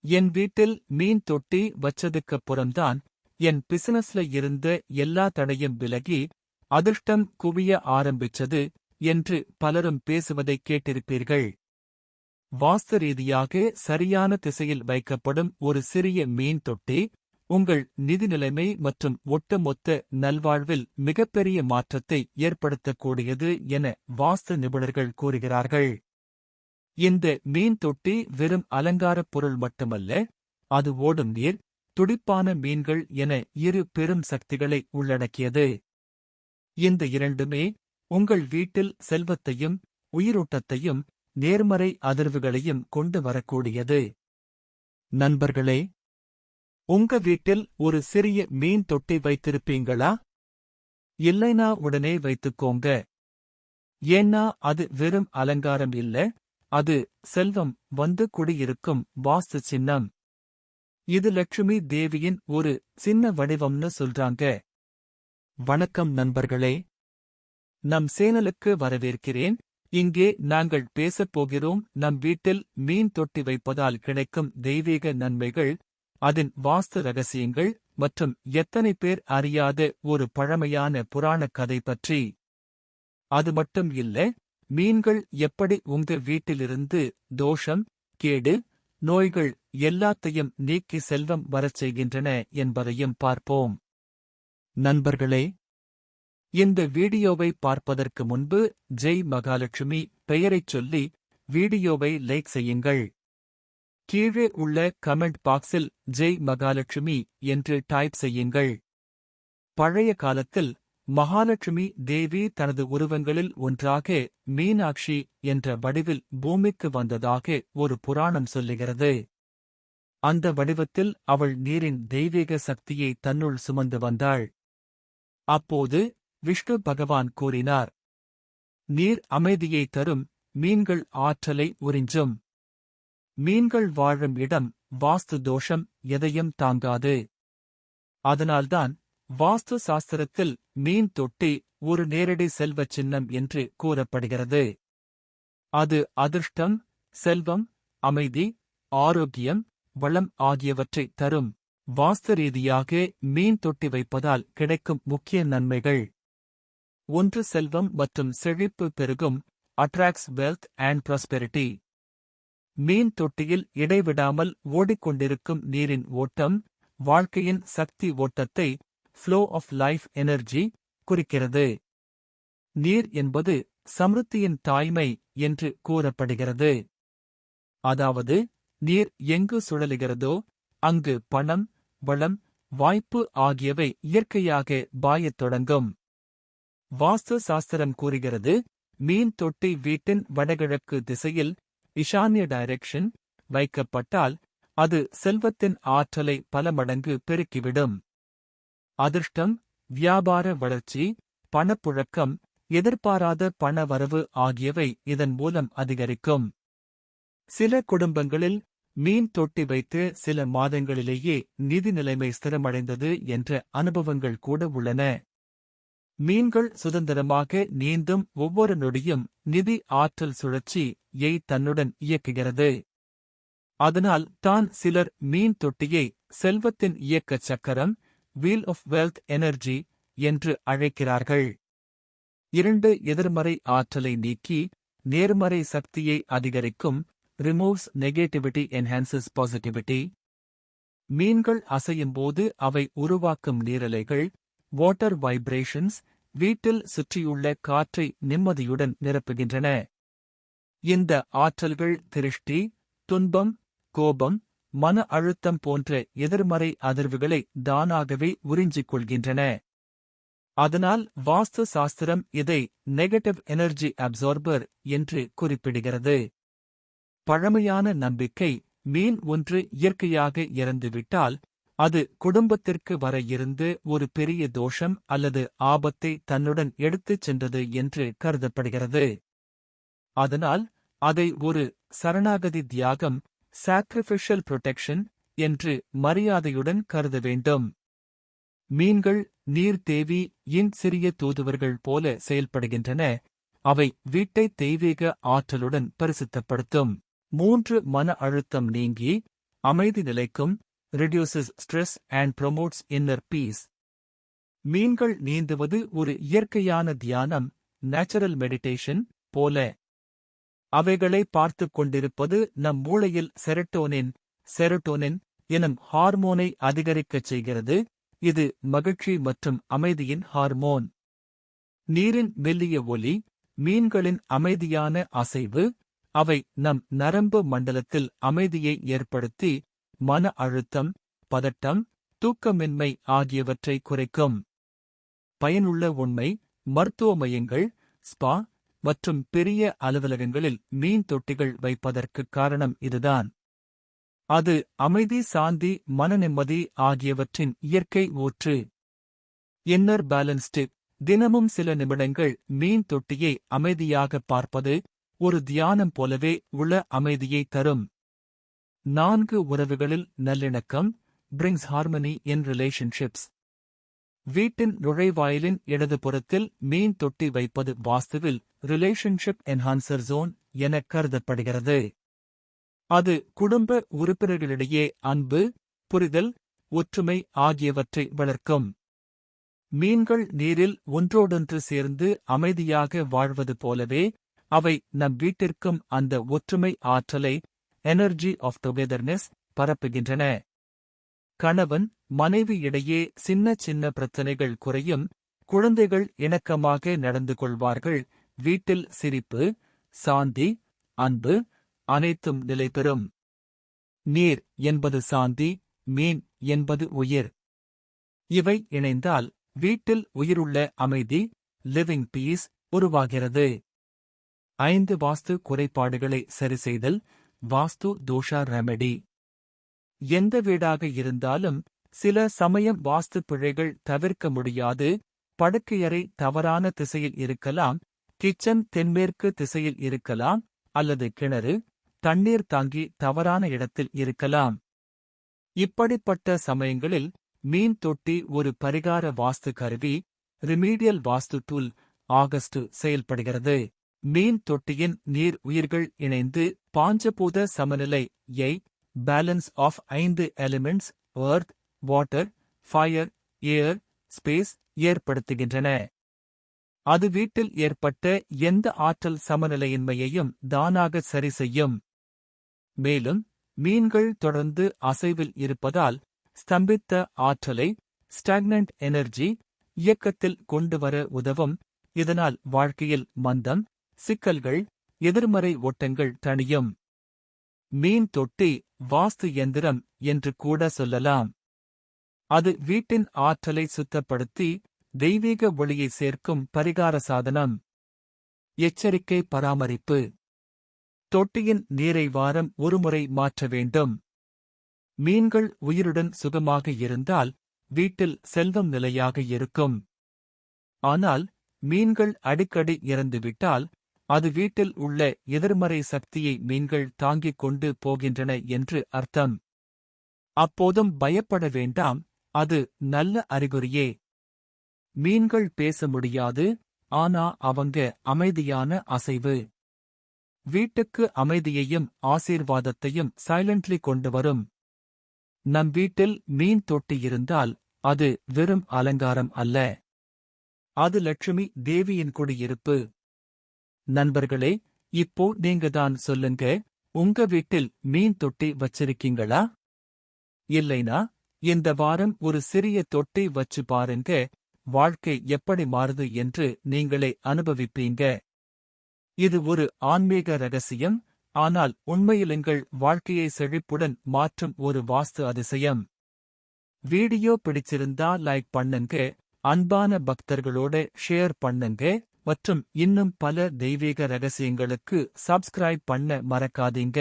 என் வீட்டில் மீன் தொட்டி வச்சதுக்கப்புறம்தான் என் பிசினஸ்ல இருந்த எல்லா தடையும் விலகி அதிர்ஷ்டம் குவிய ஆரம்பிச்சது என்று பலரும் பேசுவதைக் கேட்டிருப்பீர்கள். வாஸ்து ரீதியாக சரியான திசையில் வைக்கப்படும் ஒரு சிறிய மீன் தொட்டி உங்கள் நிதி நிலைமை மற்றும் ஒட்டுமொத்த நல்வாழ்வில் மிகப்பெரிய மாற்றத்தை ஏற்படுத்தக்கூடியது என வாஸ்து நிபுணர்கள் கூறுகிறார்கள். இந்த மீன் தொட்டி வெறும் அலங்காரப் பொருள் மட்டுமல்ல, அது ஓடும் நீர், துடிப்பான மீன்கள் என இரு பெரும் சக்திகளை உள்ளடக்கியது. இந்த இரண்டுமே உங்கள் வீட்டில் செல்வத்தையும் உயிரோட்டத்தையும் நேர்மறை அதிர்வுகளையும் கொண்டு வரக்கூடியது. நண்பர்களே, உங்க வீட்டில் ஒரு சிறிய மீன் தொட்டி வைத்திருப்பீங்களா? இல்லைனா உடனே வைத்துக்கோங்க. ஏன்னா அது வெறும் அலங்காரம் இல்ல, அது செல்வம் வந்து குடியிருக்கும் வாஸ்து சின்னம். இது லட்சுமி தேவியின் ஒரு சின்ன வடிவம்னு சொல்றாங்க. வணக்கம் நண்பர்களே, நம் சேனலுக்கு வரவேற்கிறேன். இங்கே நாங்கள் பேசப்போகிறோம் நம் வீட்டில் மீன் தொட்டி வைப்பதால் கிடைக்கும் தெய்வீக நன்மைகள், அதன் வாஸ்து ரகசியங்கள் மற்றும் எத்தனை பேர் அறியாத ஒரு பழமையான புராணக் கதை பற்றி. அது மட்டும் இல்ல, மீன்கள் எப்படி உங்க வீட்டிலிருந்து தோஷம், கேடு, நோய்கள் எல்லாத்தையும் நீக்கி செல்வம் வரச் செய்கின்றன என்பதையும் பார்ப்போம். நண்பர்களே, இந்த வீடியோவை பார்ப்பதற்கு முன்பு ஜெய் மகாலட்சுமி பெயரைச் சொல்லி வீடியோவை லைக் செய்யுங்கள். கீழே உள்ள கமெண்ட் பாக்ஸில் ஜெய் மகாலட்சுமி என்று டைப் செய்யுங்கள். பழைய காலத்தில் மகாலட்சுமி தேவி தனது உருவங்களில் ஒன்றாக மீனாட்சி என்ற வடிவில் பூமிக்கு வந்ததாக ஒரு புராணம் சொல்லுகிறது. அந்த வடிவத்தில் அவள் நீரின் தெய்வீக சக்தியை தன்னுள் சுமந்து வந்தாள். அப்போது விஷ்ணு பகவான் கூறினார், நீர் அமைதியை தரும், மீன்கள் ஆற்றலை உறிஞ்சும். மீன்கள் வாழும் இடம் வாஸ்து தோஷம் எதையும் தாங்காது. அதனால்தான் வாஸ்து சாஸ்திரத்தில் மீன் தொட்டி ஒரு நேரடி செல்வச் சின்னம் என்று கூறப்படுகிறது. அது அதிர்ஷ்டம், செல்வம், அமைதி, ஆரோக்கியம், வளம் ஆகியவற்றை தரும். வாஸ்து ரீதியாக மீன் தொட்டி வைப்பதால் கிடைக்கும் முக்கிய நன்மைகள்: 1. செல்வம் மற்றும் செழிப்பு பெருகும், அட்ராக்ட்ஸ் வெல்த் அண்ட் ப்ராஸ்பெரிட்டி. மீன் தொட்டியில் இடைவிடாமல் ஓடிக்கொண்டிருக்கும் நீரின் ஓட்டம் வாழ்க்கையின் சக்தி ஓட்டத்தை, ஃப்ளோ ஆஃப் லைஃப் எனர்ஜி குறிக்கிறது. நீர் என்பது சம்ருத்தியின் தாய்மை என்று கூறப்படுகிறது. அதாவது, நீர் எங்கு சுழலுகிறதோ அங்கு பணம், வளம், வாய்ப்பு ஆகியவை இயற்கையாக பாயத் தொடங்கும். வாஸ்து சாஸ்திரம் கூறுகிறது, மீன் தொட்டி வீட்டின் வடகிழக்கு திசையில் ஈசான்ய டைரக்ஷன் வைக்கப்பட்டால் அது செல்வத்தின் ஆற்றலை பல மடங்கு பெருக்கிவிடும். அதிர்ஷ்டம், வியாபார வளர்ச்சி, பணப்புழக்கம், எதிர்பாராத பண வரவு ஆகியவை இதன் மூலம் அதிகரிக்கும். சில குடும்பங்களில் மீன் தொட்டி வைத்து சில மாதங்களிலேயே நிதி நிலைமை ஸ்திரமடைந்தது என்ற அனுபவங்கள் கூட உள்ளன. மீன்கள் சுதந்திரமாக நீந்தும் ஒவ்வொரு நொடியும் நிதி ஆற்றல் சுழற்சியை தன்னுடன் இயக்குகிறது. அதனால் தான் சிலர் மீன் தொட்டியை செல்வத்தின் இயக்கச் சக்கரம், வீல் ஆஃப் வெல்த் எனர்ஜி என்று அழைக்கிறார்கள். 2. எதிர்மறை ஆற்றலை நீக்கி நேர்மறை சக்தியை அதிகரிக்கும், ரிமூவ்ஸ் நெகட்டிவிட்டி என்ஹான்சஸ் பாசிட்டிவிட்டி. மீன்கள் அசையும்போது அவை உருவாக்கும் நீரலைகள், வாட்டர் வைப்ரேஷன்ஸ், வீட்டில் சுற்றியுள்ள காற்றை நிம்மதியுடன் நிரப்புகின்றன. இந்த ஆற்றல்கள் திருஷ்டி, துன்பம், கோபம், மன அழுத்தம் போன்ற எதிர்மறை அதிர்வுகளை தானாகவே உறிஞ்சிக் கொள்கின்றன. அதனால் வாஸ்து சாஸ்திரம் இதை நெகட்டிவ் எனர்ஜி அப்சார்பர் என்று குறிப்பிடுகிறது. பழமையான நம்பிக்கை, மீன் ஒன்று இயற்கையாக இறந்துவிட்டால் அது குடும்பத்திற்கு வர இருந்து ஒரு பெரிய தோஷம் அல்லது ஆபத்தை தன்னுடன் எடுத்துச் சென்றது என்று கருதப்படுகிறது. அதனால் அதை ஒரு சரணாகதி தியாகம், சாக்ரிஃபிஷியல் புரொடெக்ஷன் என்று மரியாதையுடன் கருத வேண்டும். மீன்கள் நீர் தேவி இன் சிறிய தூதுவர்கள் போல செயல்படுகின்றன. அவை வீட்டை தெய்வீக ஆற்றலுடன் பரிசுத்தப்படுத்தும். 3. மன அழுத்தம் நீங்கி அமைதி நிலைக்கும், reduces stress and promotes inner peace. மீன்கள் நீந்துவது ஒரு இயற்கையான தியானம், நேச்சுரல் மெடிடேஷன் போல. அவைகளை பார்த்துக் கொண்டிருப்பது நம் மூளையில் செரோட்டோனின் எனும் ஹார்மோனை அதிகரிக்கச் செய்கிறது. இது மகிழ்ச்சி மற்றும் அமைதியின் ஹார்மோன். நீரின் மெல்லிய ஒலி, மீன்களின் அமைதியான அசைவு, அவை நம் நரம்பு மண்டலத்தில் அமைதியை ஏற்படுத்தி மன அழுத்தம், பதட்டம், தூக்கமின்மை ஆகியவற்றை குறைக்கும். பயனுள்ள உண்மை: மருத்துவ மையங்கள், ஸ்பா மற்றும் பெரிய அலுவலகங்களில் மீன் தொட்டிகள் வைப்பதற்குக் காரணம் இதுதான். அது அமைதி, சாந்தி, மனநிம்மதி ஆகியவற்றின் இயற்கை ஊற்று. இன்னர் பேலன்ஸ்டு: தினமும் சில நிமிடங்கள் மீன் தொட்டியை அமைதியாக பார்ப்பது ஒரு தியானம் போலவே உள்ள அமைதியை தரும். 4 உறவுகளில் நல்லிணக்கம், brings harmony in relationships. வீட்டின் நுழைவாயிலின் இடதுபுறத்தில் மீன் தொட்டி வைப்பது வாஸ்துவில் ரிலேஷன்ஷிப் என்ஹான்சர் ஜோன் என கருதப்படுகிறது. அது குடும்ப உறுப்பினர்களிடையே அன்பு, புரிதல், ஒற்றுமை ஆகியவற்றை வளர்க்கும். மீன்கள் நீரில் ஒன்றோடொன்று சேர்ந்து அமைதியாக வாழ்வது போலவே அவை நம் வீட்டிற்கும் அந்த ஒற்றுமை ஆற்றலை, எனர்ஜி ஆஃப் டுகெதர்னஸ், பரப்புகின்றன. கணவன் மனைவி இடையே சின்ன சின்ன பிரச்சனைகள் குறையும், குழந்தைகள் இணக்கமாக நடந்து கொள்வார்கள், வீட்டில் சிரிப்பு, சாந்தி, அன்பு அனைத்தும் நிலைபெறும். நீர் என்பது சாந்தி, மீன் என்பது உயிர். இவை இணைந்தால் வீட்டில் உயிருள்ள அமைதி, லிவிங் பீஸ் உருவாகிறது. 5 வாஸ்து குறைபாடுகளை சரிசெய்தல், வாஸ்து தோஷா ரெமெடி. எந்த வீடாக இருந்தாலும் சில சமயம் வாஸ்து பிழைகள் தவிர்க்க முடியாது. படுக்கையறை தவறான திசையில் இருக்கலாம், கிச்சன் தென்மேற்கு திசையில் இருக்கலாம், அல்லது கிணறு, தண்ணீர் தாங்கி தவறான இடத்தில் இருக்கலாம். இப்படிப்பட்ட சமயங்களில் மீன் தொட்டி ஒரு பரிகார வாஸ்து கருவி, ரிமீடியல் வாஸ்து டூல் ஆகஸ்ட் செயல்படுகிறது. மீன் தொட்டியின் நீர் உயிர்கள் இணைந்து பாஞ்சபூத சமநிலை balance of 5 elements earth, water, fire, air, space ஏற்படுத்துகின்றன. அது வீட்டில் ஏற்பட்ட எந்த ஆற்றல் சமநிலையின்மையையும் தானாக சரி செய்யும். மேலும் மீன்கள் தொடர்ந்து அசைவில் இருப்பதால் ஸ்தம்பித்த ஆற்றலை, ஸ்டாக்னன்ட் எனர்ஜி, இயக்கத்தில் கொண்டுவர உதவும். இதனால் வாழ்க்கையில் மந்தம், சிக்கல்கள், எதிர்மறை ஓட்டங்கள் தணியும். மீன் தொட்டி வாஸ்து எந்திரம் என்று கூட சொல்லலாம். அது வீட்டின் ஆற்றலை சுத்தப்படுத்தி தெய்வீக ஒளியை சேர்க்கும் பரிகார சாதனம். எச்சரிக்கை: பராமரிப்பு. தொட்டியின் நீரை வாரம் ஒருமுறை மாற்ற வேண்டும். மீன்கள் உயிருடன் சுகமாக இருந்தால் வீட்டில் செல்வம் நிலையாக இருக்கும். ஆனால் மீன்கள் அடிக்கடி இறந்துவிட்டால் அது வீட்டில் உள்ள எதிர்மறை சக்தியை மீன்கள் தாங்கிக் கொண்டு போகின்றன என்று அர்த்தம். அப்போதும் பயப்பட வேண்டாம், அது நல்ல அறிகுறியே. மீன்கள் பேச முடியாது, ஆனா அவங்க அமைதியான அசைவு. வீட்டுக்கு அமைதியையும் ஆசீர்வாதத்தையும் சைலண்ட்லி கொண்டு வரும். நம் வீட்டில் மீன் தொட்டி இருந்தால் அது வெறும் அலங்காரம் அல்ல. அது லட்சுமி தேவியின் குடியிருப்பு. நண்பர்களே, இப்போ நீங்க தான் சொல்லுங்க, உங்க வீட்டில் மீன் தொட்டி வச்சிருக்கீங்களா? இல்லைனா இந்த வாரம் ஒரு சிறிய தொட்டி வச்சு பாருங்க, வாழ்க்கை எப்படி மாறுது என்று நீங்களே அனுபவிப்பீங்க. இது ஒரு ஆன்மீக ரகசியம், ஆனால் உண்மையில் எங்கள் வாழ்க்கையை செழிப்புடன் மாற்றும் ஒரு வாஸ்து அதிசயம். வீடியோ பிடிச்சிருந்தா லைக் பண்ணுங்க, அன்பான பக்தர்களோட ஷேர் பண்ணுங்க, மற்றும் இன்னும் பல தெய்வீக ரகசியங்களுக்கு சப்ஸ்கிரைப் பண்ண மறக்காதீங்க.